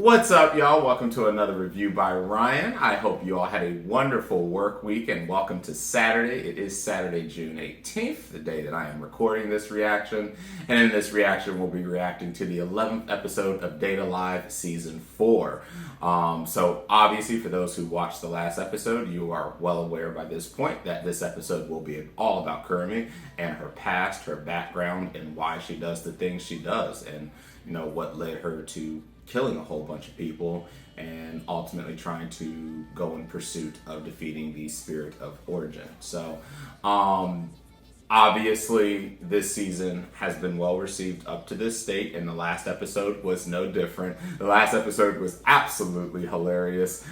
What's up, y'all? Welcome to another review by Ryan. I hope you all had a wonderful work week and welcome to Saturday. It is Saturday, June 18th, the day that I am recording this reaction. And in this reaction, we'll be reacting to the 11th episode of Data Live Season 4. So obviously, for those who watched the last episode, you are well aware by this point that this episode will be all about Kurumi and her past, her background, and why she does the things she does, and what led her to killing a whole bunch of people and ultimately trying to go in pursuit of defeating the Spirit of Origin. So obviously this season has been well received up to this state, and the last episode was no different. The last episode was absolutely hilarious,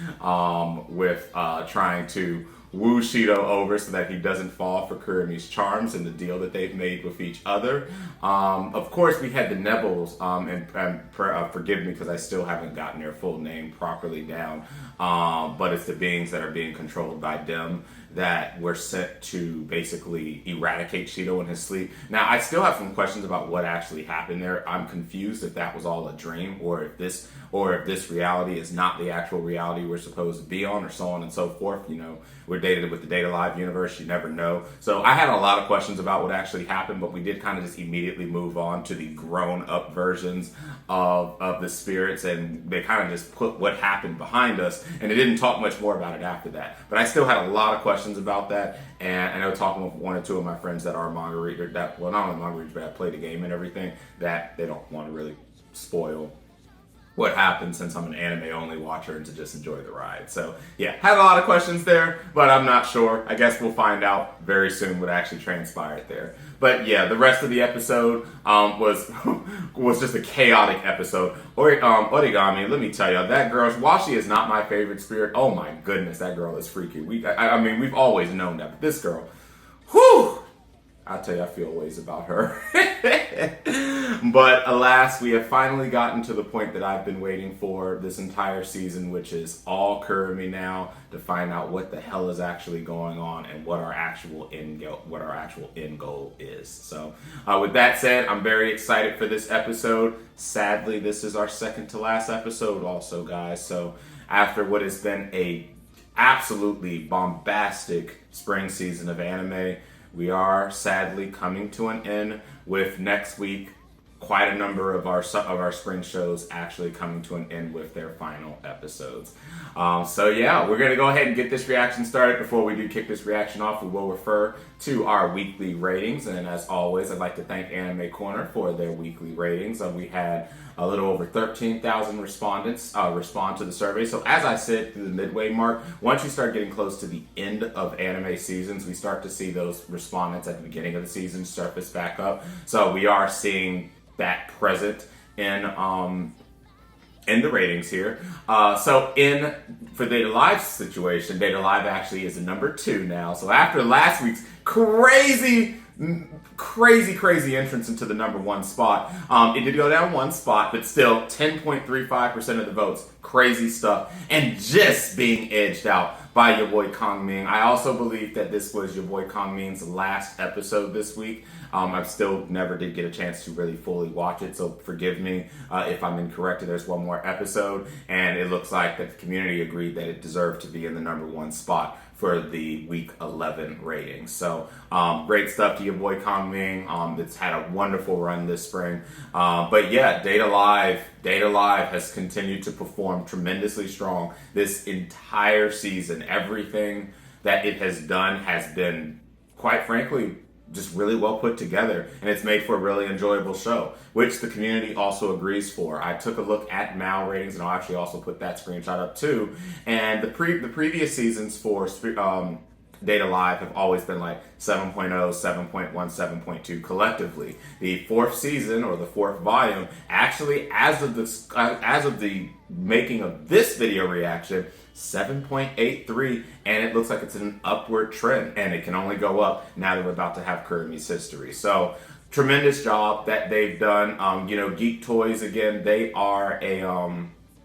with trying to woo Shido over so that he doesn't fall for Kurumi's charms and the deal that they've made with each other. Of course, we had the Nebels, and forgive me because I still haven't gotten their full name properly down, but it's the beings that are being controlled by Dim that were sent to basically eradicate Shido in his sleep. Now, I still have some questions about what actually happened there. I'm confused if that was all a dream, or if this reality is not the actual reality we're supposed to be on, or so on and so forth. We're dated with the Data Live universe, you never know. So I had a lot of questions about what actually happened, but we did kind of just immediately move on to the grown-up versions of the spirits, and they kind of just put what happened behind us, and they didn't talk much more about it after that. But I still had a lot of questions about that, and I know talking with one or two of my friends that are manga readers, not only manga readers, but have played the game and everything, that they don't want to really spoil what happened, since I'm an anime-only watcher and to just enjoy the ride. So yeah, had a lot of questions there, but I'm not sure. I guess we'll find out very soon what actually transpired there. But yeah, the rest of the episode was just a chaotic episode. Origami, let me tell you, that girl, while she is not my favorite spirit, oh my goodness, that girl is freaky. I mean, we've always known that, but this girl, whew! I'll tell you, I feel ways about her. But alas, we have finally gotten to the point that I've been waiting for this entire season, which is all Kurumi now, to find out what the hell is actually going on and what our actual end goal is. So with that said, I'm very excited for this episode. Sadly, this is our second to last episode also, guys. So after what has been a absolutely bombastic spring season of anime, we are sadly coming to an end, with next week quite a number of our spring shows actually coming to an end with their final episodes. So yeah, we're going to go ahead and get this reaction started. Before we do kick this reaction off, we will refer to our weekly ratings. And as always, I'd like to thank Anime Corner for their weekly ratings. We had a little over 13,000 respondents respond to the survey. So as I said, through the midway mark, once you start getting close to the end of anime seasons, we start to see those respondents at the beginning of the season surface back up. So we are seeing that present in the ratings here. So for Data Live's situation, Data Live actually is a number 2 now. So after last week's crazy entrance into the number 1 spot, it did go down 1 spot, but still 10.35% of the votes. Crazy stuff. And just being edged out by your boy Kong Ming. I also believe that this was your boy Kong Ming's last episode this week. I still never did get a chance to really fully watch it, so forgive me if I'm incorrect. There's one more episode, and it looks like that the community agreed that it deserved to be in the number 1 spot for the week 11 ratings. So great stuff to your boy Kong Ming. It's had a wonderful run this spring. But yeah, Data Live has continued to perform tremendously strong this entire season. Everything that it has done has been, quite frankly, just really well put together, and it's made for a really enjoyable show, which the community also agrees for. I took a look at MAL ratings, and I'll actually also put that screenshot up too. And the previous seasons for Data Live have always been like 7.0, 7.1, 7.2 collectively. The 4th season, or the 4th volume, actually, as of the making of this video reaction, 7.83, and it looks like it's in an upward trend, and it can only go up now that we're about to have Kurumi's history. So tremendous job that they've done. Geek Toys, again, they are a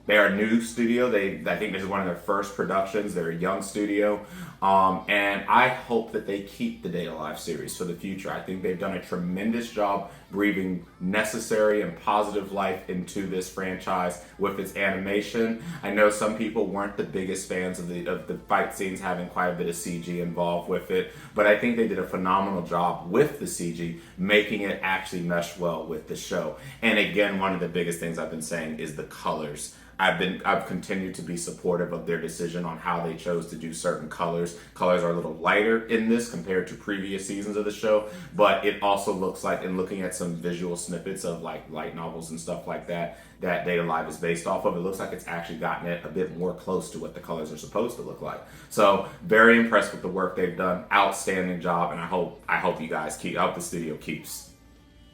new studio. I think this is one of their first productions. They're a young studio. And I hope that they keep the Day Alive series for the future. I think they've done a tremendous job breathing necessary and positive life into this franchise with its animation. I know some people weren't the biggest fans of the fight scenes having quite a bit of CG involved with it, but I think they did a phenomenal job with the CG, making it actually mesh well with the show. And again, one of the biggest things I've been saying is the colors. I've continued to be supportive of their decision on how they chose to do certain colors. Colors are a little lighter in this compared to previous seasons of the show, but it also looks like, in looking at some visual snippets of like light novels and stuff like that, that Data Live is based off of, it looks like it's actually gotten it a bit more close to what the colors are supposed to look like. So very impressed with the work they've done. Outstanding job, and I hope you guys I hope the studio keeps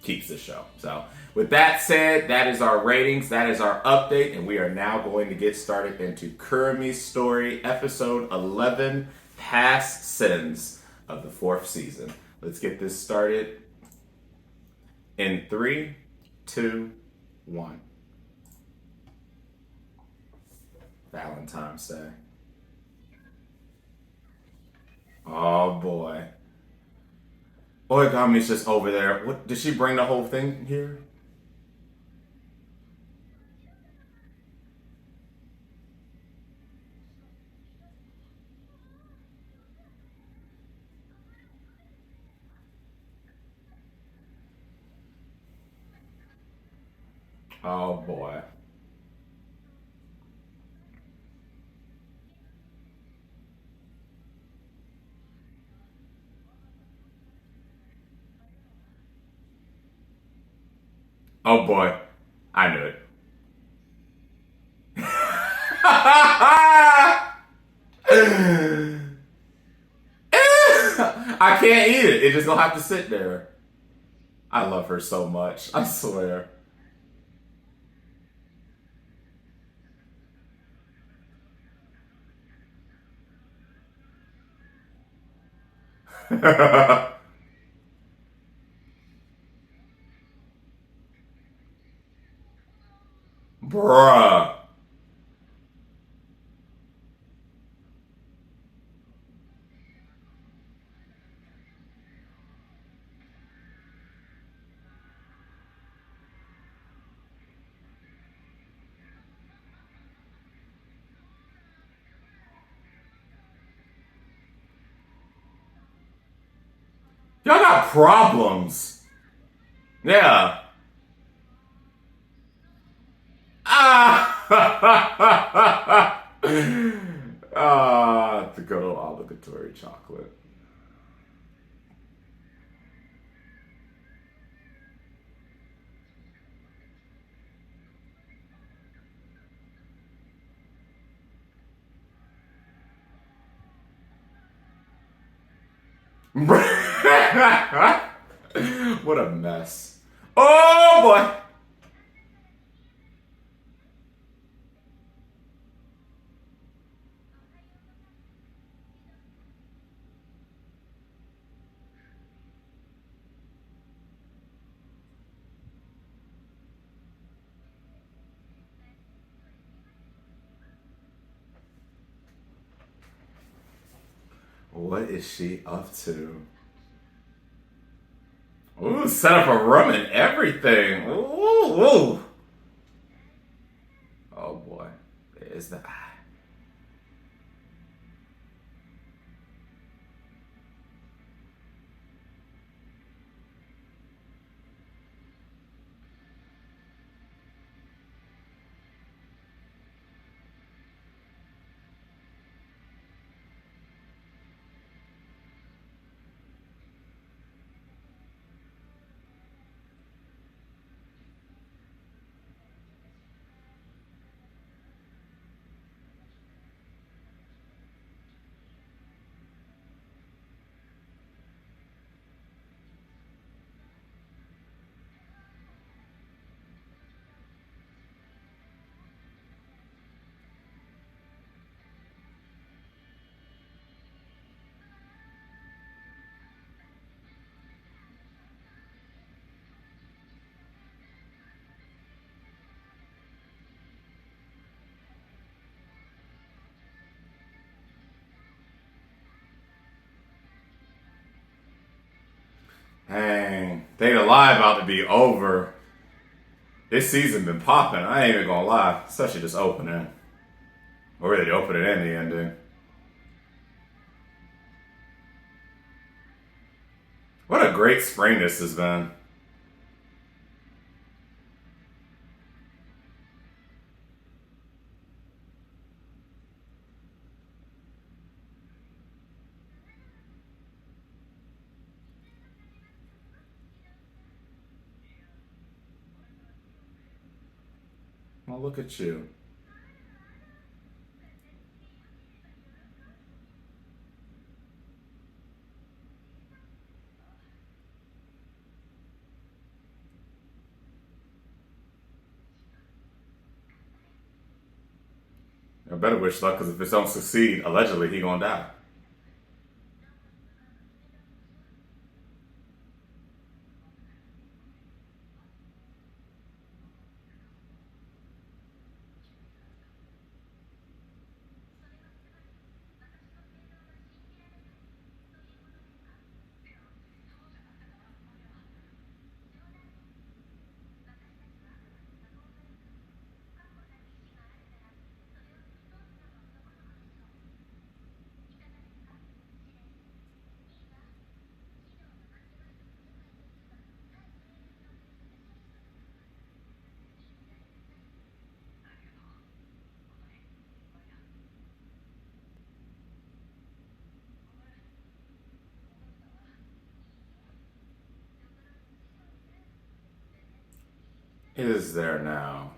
this show. So with that said, that is our ratings, that is our update, and we are now going to get started into Kurami's story, episode 11, Past Sins of the 4th season. Let's get this started in 3, 2, 1. Valentine's Day. Oh boy. Origami's just over there. What, did she bring the whole thing here? Oh boy. Oh boy. I knew it. I can't eat it. It just gonna have to sit there. I love her so much. I swear. Bruh. Y'all got problems. Yeah. Ah. The good old obligatory chocolate. What a mess. Oh boy. What is she up to? Ooh, set up a room and everything. Ooh, ooh. Oh boy. Is that? Dang, they ain't lie about to be over. This season been popping. I ain't even gonna lie, especially this opening, or really the opening and the ending. What a great spring this has been. Well, look at you. I better wish luck because if it don't succeed, allegedly he gonna die. It is there now.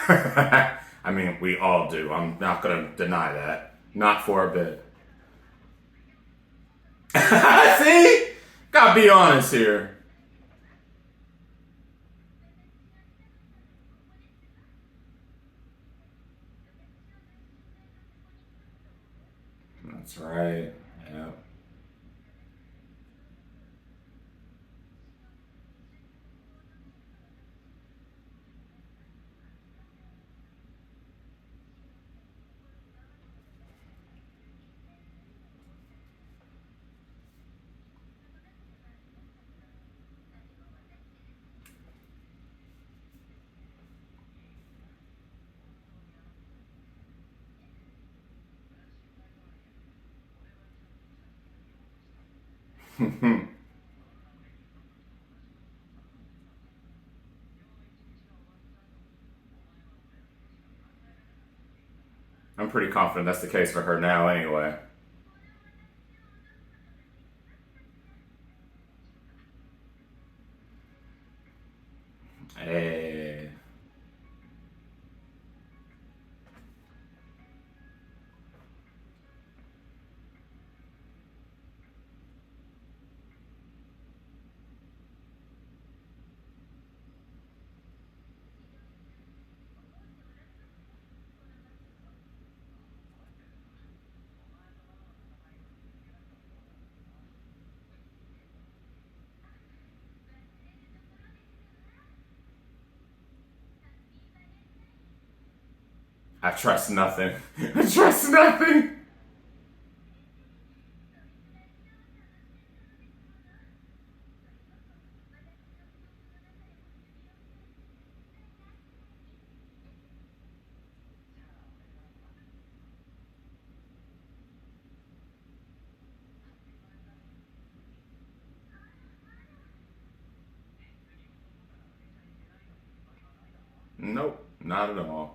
I mean, we all do. I'm not gonna deny that. Not for a bit. See? Gotta be honest here. That's right. Yeah. I'm pretty confident that's the case for her now, anyway. Hey. I trust nothing. I trust nothing. Nope, not at all.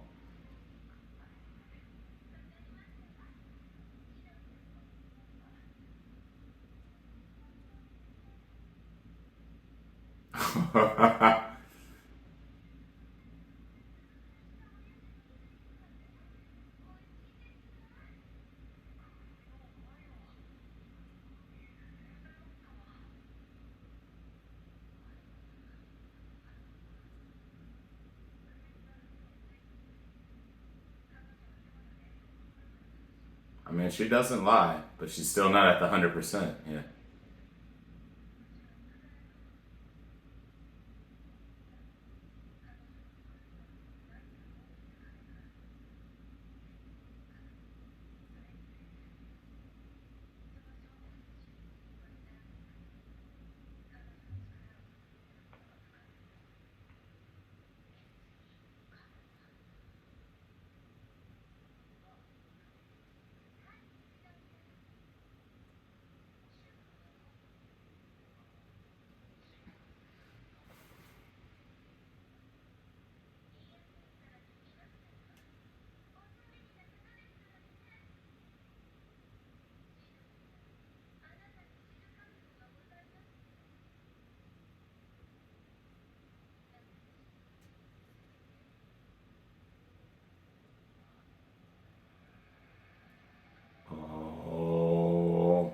I mean, she doesn't lie, but she's still not at the 100%. Yeah. Oh,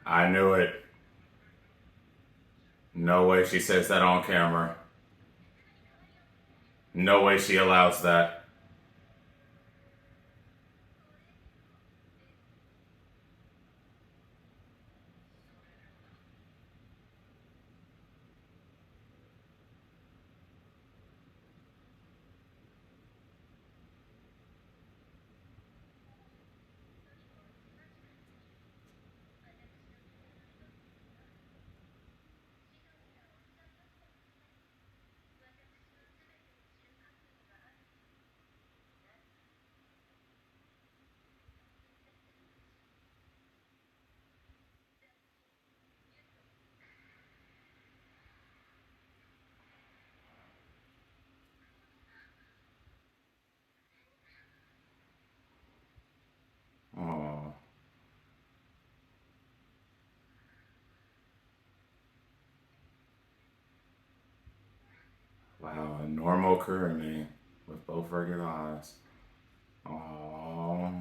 I knew it. No way she says that on camera. No way she allows that. Oh, wow. A normal Kurumi with both regular eyes. Oh,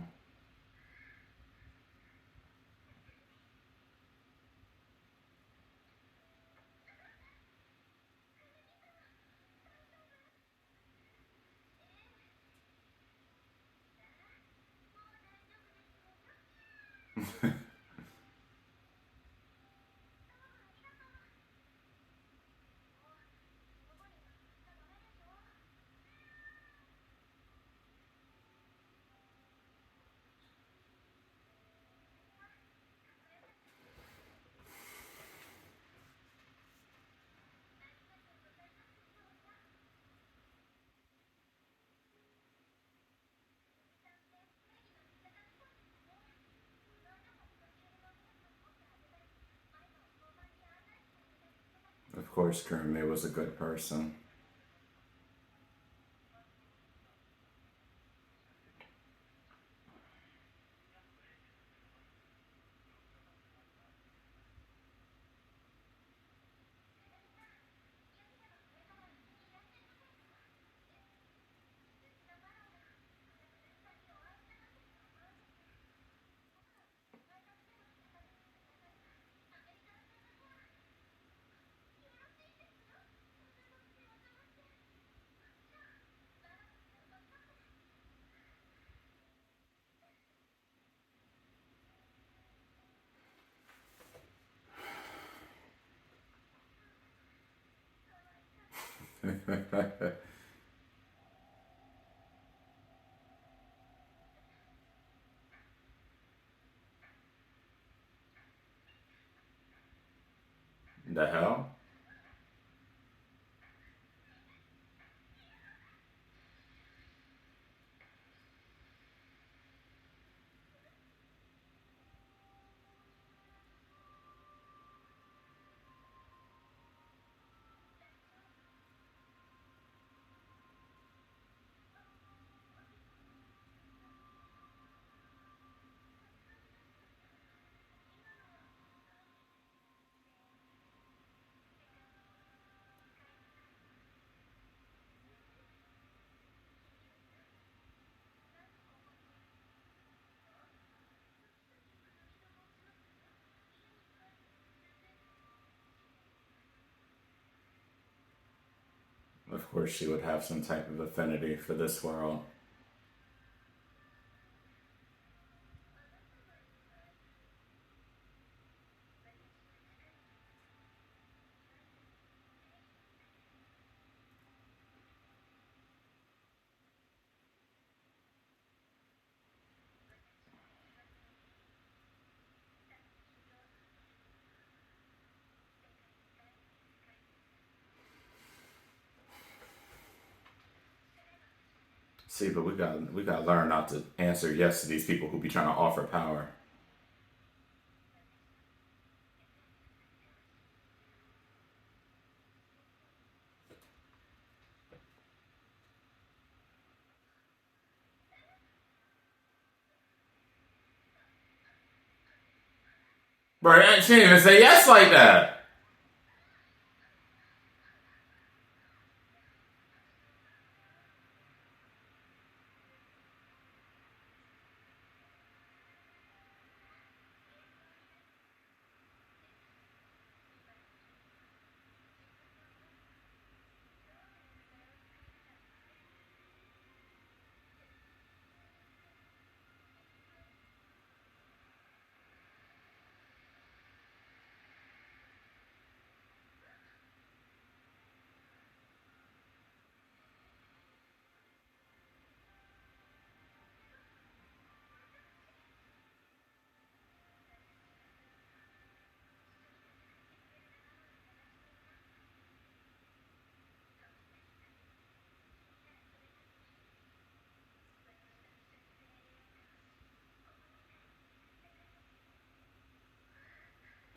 of course, Kurumi was a good person. The hell? Of course, she would have some type of affinity for this world. See, but we got to learn not to answer yes to these people who be trying to offer power. Bro, she didn't even say yes like that.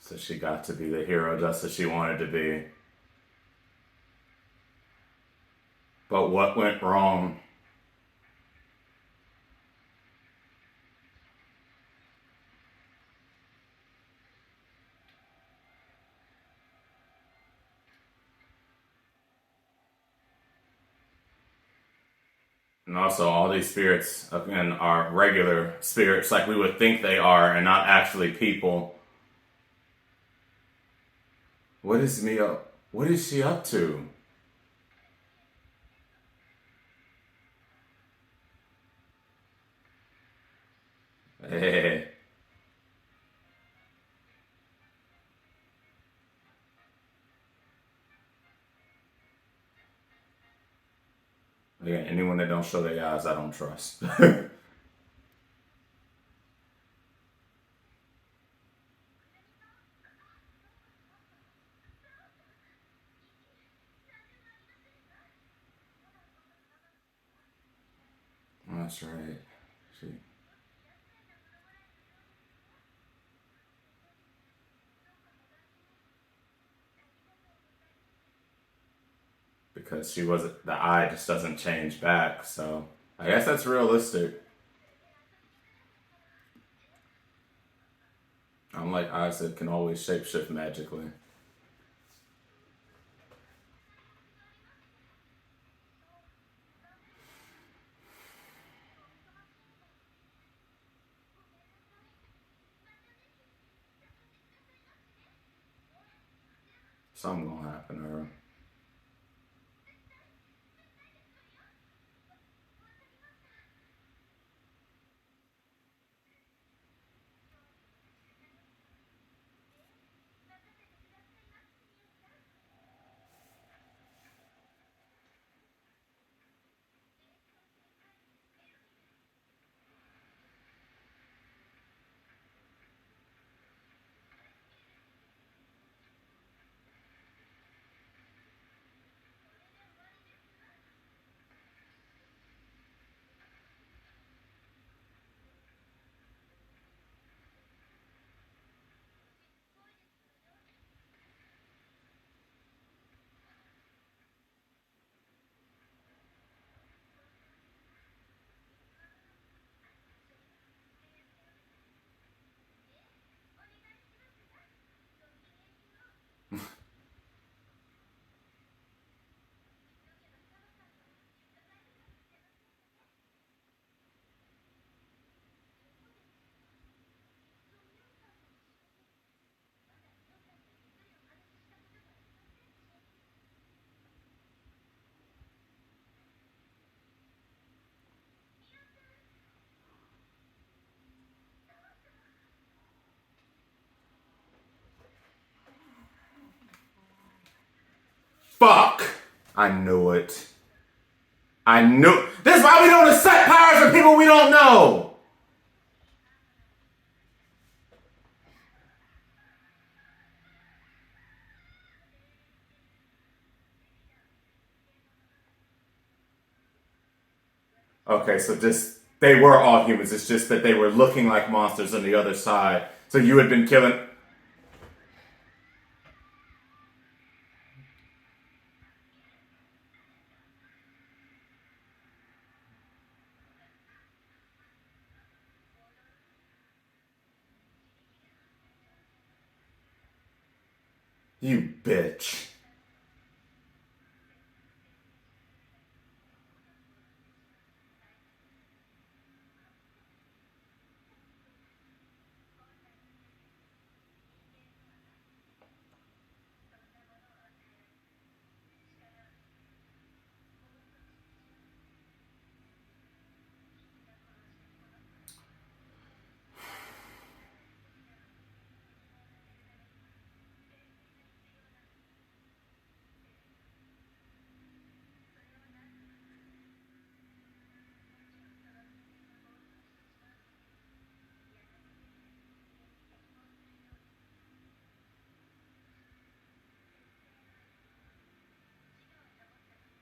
So she got to be the hero just as she wanted to be. But what went wrong? And also, all these spirits, again, are regular spirits like we would think they are and not actually people. What is Mia? What is she up to? Hey, again, anyone that don't show their eyes, I don't trust. That's right. She, because she wasn't, the eye just doesn't change back. So I guess that's realistic. Unlike eyes that can always shapeshift magically. Something gonna happen to her. Fuck! I knew it. I knew. That's why we don't accept powers from people we don't know. Okay, so just they were all humans. It's just that they were looking like monsters on the other side. So you had been killing. You bitch.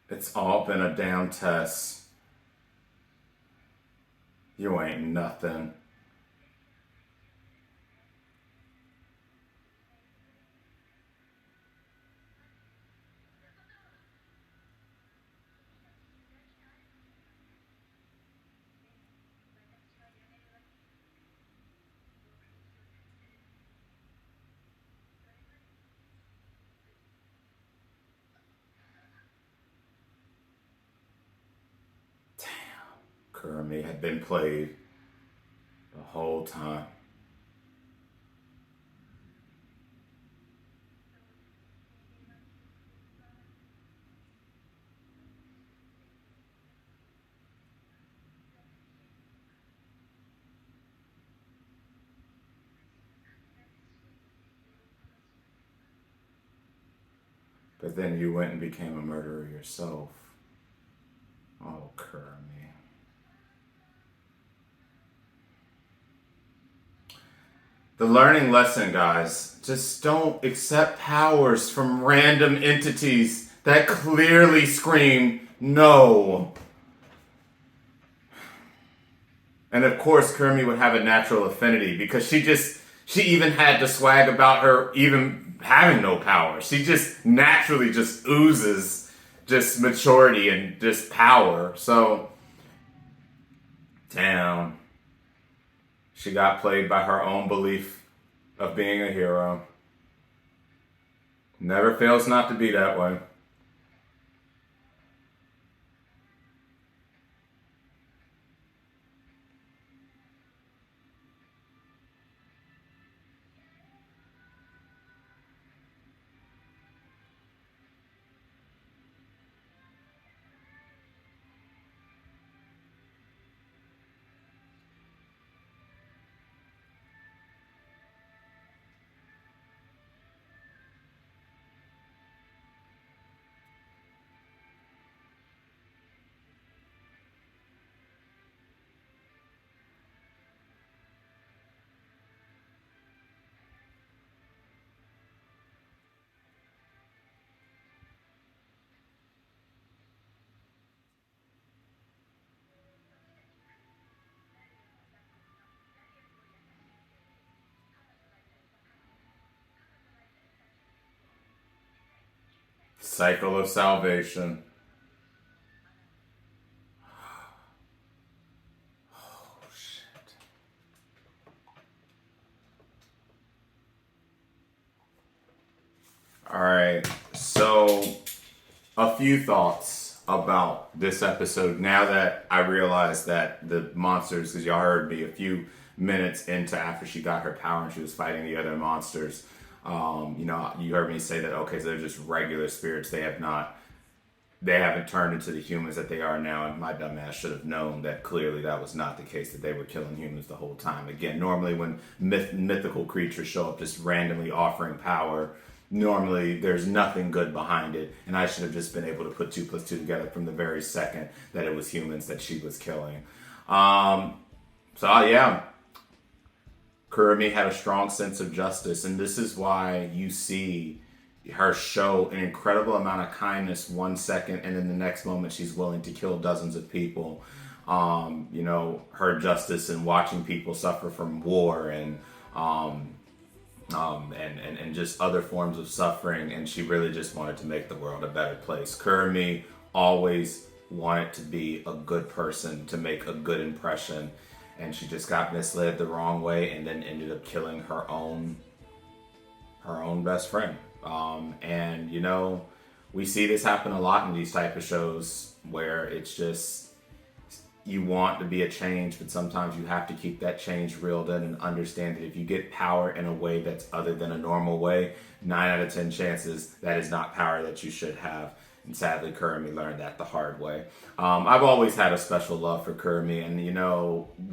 It's all been a damn test. You ain't nothing. Kermit had been played the whole time. But then you went and became a murderer yourself. Oh, Kermit. The learning lesson, guys, just don't accept powers from random entities that clearly scream no. And of course, Kermit would have a natural affinity because she even had the swag about her even having no power. She just naturally just oozes just maturity and just power. So, damn. She got played by her own belief of being a hero. Never fails not to be that way. Cycle of salvation. Oh, shit. Alright, so a few thoughts about this episode now that I realized that the monsters, because y'all heard me a few minutes into after she got her power and she was fighting the other monsters. You heard me say that, okay, so they're just regular spirits. They haven't turned into the humans that they are now, and my dumbass should have known that clearly that was not the case, that they were killing humans the whole time. Again, normally when mythical creatures show up just randomly offering power, normally there's nothing good behind it, and I should have just been able to put 2 plus 2 together from the very second that it was humans that she was killing. Yeah, Kurumi had a strong sense of justice, and this is why you see her show an incredible amount of kindness 1 second, and then the next moment she's willing to kill dozens of people. Her justice in watching people suffer from war and just other forms of suffering, and she really just wanted to make the world a better place. Kurumi always wanted to be a good person, to make a good impression, and she just got misled the wrong way and then ended up killing her own best friend. We see this happen a lot in these type of shows where it's just, you want to be a change, but sometimes you have to keep that change reeled in and understand that if you get power in a way that's other than a normal way, 9 out of 10 chances that is not power that you should have. And sadly, Kurumi learned that the hard way. I've always had a special love for Kurumi, and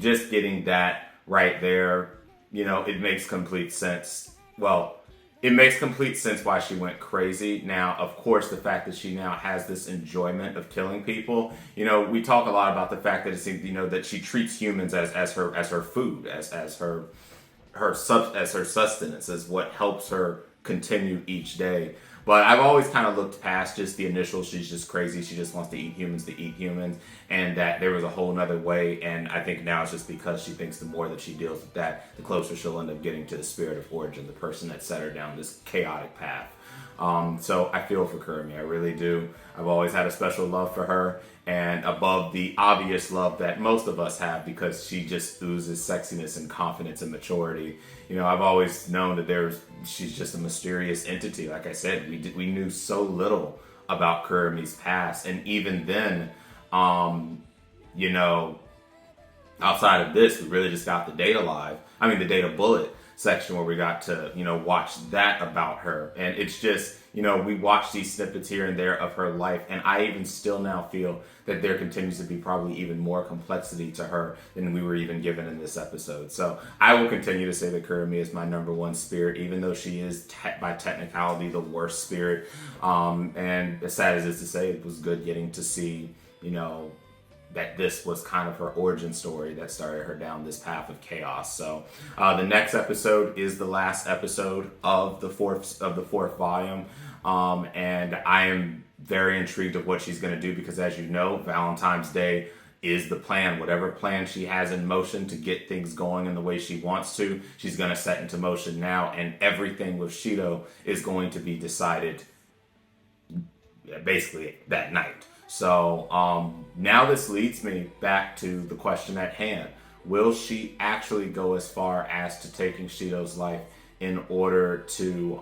just getting that right there, it makes complete sense. Well, it makes complete sense why she went crazy. Now, of course, the fact that she now has this enjoyment of killing people. We talk a lot about the fact that it seems, that she treats humans as her food, as her sustenance, as what helps her continue each day. But I've always kind of looked past just the initial, she's just crazy, she just wants to eat humans, and that there was a whole nother way, and I think now it's just because she thinks the more that she deals with that, the closer she'll end up getting to the spirit of origin, the person that set her down this chaotic path. So I feel for Kurumi, I really do. I've always had a special love for her, and above the obvious love that most of us have, because she just oozes sexiness and confidence and maturity. I've always known that she's just a mysterious entity. Like I said, we knew so little about Kurumi's past, and even then, outside of this, we really just got the the data bullet section where we got to, watch that about her. And it's just, we watch these snippets here and there of her life, and I even still now feel that there continues to be probably even more complexity to her than we were even given in this episode. So I will continue to say that Kurumi is my number one spirit, even though she is by technicality the worst spirit. And as sad as it is to say, it was good getting to see, that this was kind of her origin story that started her down this path of chaos. So the next episode is the last episode of the fourth volume, and I am very intrigued of what she's going to do, because as you know, Valentine's Day is the plan. Whatever plan she has in motion to get things going in the way she wants to, she's going to set into motion now, and everything with Shido is going to be decided basically that night. So now this leads me back to the question at hand. Will she actually go as far as to taking Shido's life in order to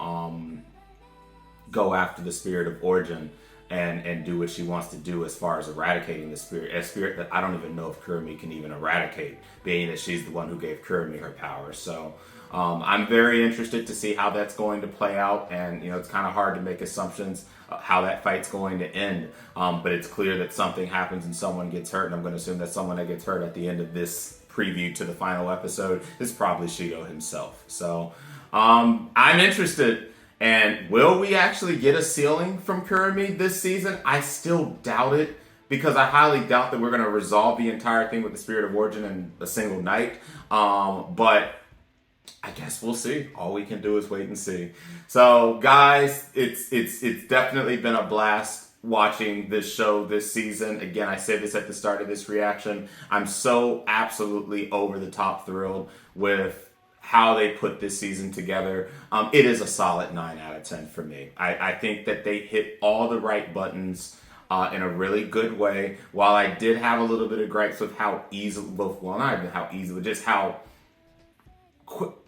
go after the spirit of origin and do what she wants to do as far as eradicating the spirit, a spirit that I don't even know if Kurumi can even eradicate, being that she's the one who gave Kurumi her power. So I'm very interested to see how that's going to play out, and it's kind of hard to make assumptions how that fight's going to end, but it's clear that something happens and someone gets hurt, and I'm going to assume that someone that gets hurt at the end of this preview to the final episode is probably Shido himself. So I'm interested. And will we actually get a ceiling from Kurumi this season? I still doubt it, because I highly doubt that we're going to resolve the entire thing with the Spirit of Origin in a single night. But I guess we'll see. All we can do is wait and see. So, guys, it's definitely been a blast watching this show this season. Again, I said this at the start of this reaction. I'm so absolutely over the top thrilled with how they put this season together. It is a solid 9 out of 10 for me. I think that they hit all the right buttons in a really good way. While I did have a little bit of gripes with how easily, not even how easily, just how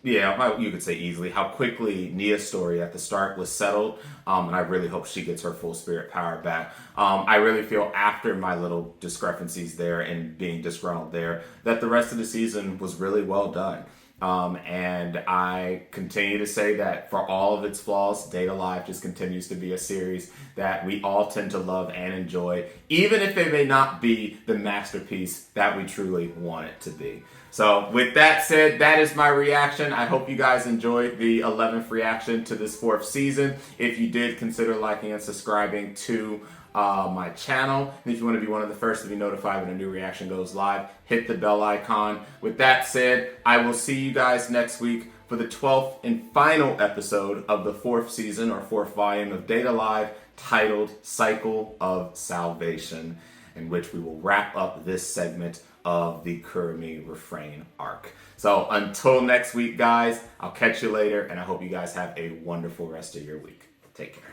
you could say easily, how quickly Nia's story at the start was settled, and I really hope she gets her full spirit power back. I really feel after my little discrepancies there and being disgruntled there, that the rest of the season was really well done. And I continue to say that for all of its flaws, Date Alive just continues to be a series that we all tend to love and enjoy, even if it may not be the masterpiece that we truly want it to be. So with that said, that is my reaction. I hope you guys enjoyed the 11th reaction to this 4th season. If you did, consider liking and subscribing to my channel. And if you want to be one of the first to be notified when a new reaction goes live, hit the bell icon. With that said, I will see you guys next week for the 12th and final episode of the 4th season or 4th volume of Date Alive, titled Cycle of Salvation, in which we will wrap up this segment of the Kurumi Refrain arc. So until next week, guys, I'll catch you later, and I hope you guys have a wonderful rest of your week. Take care.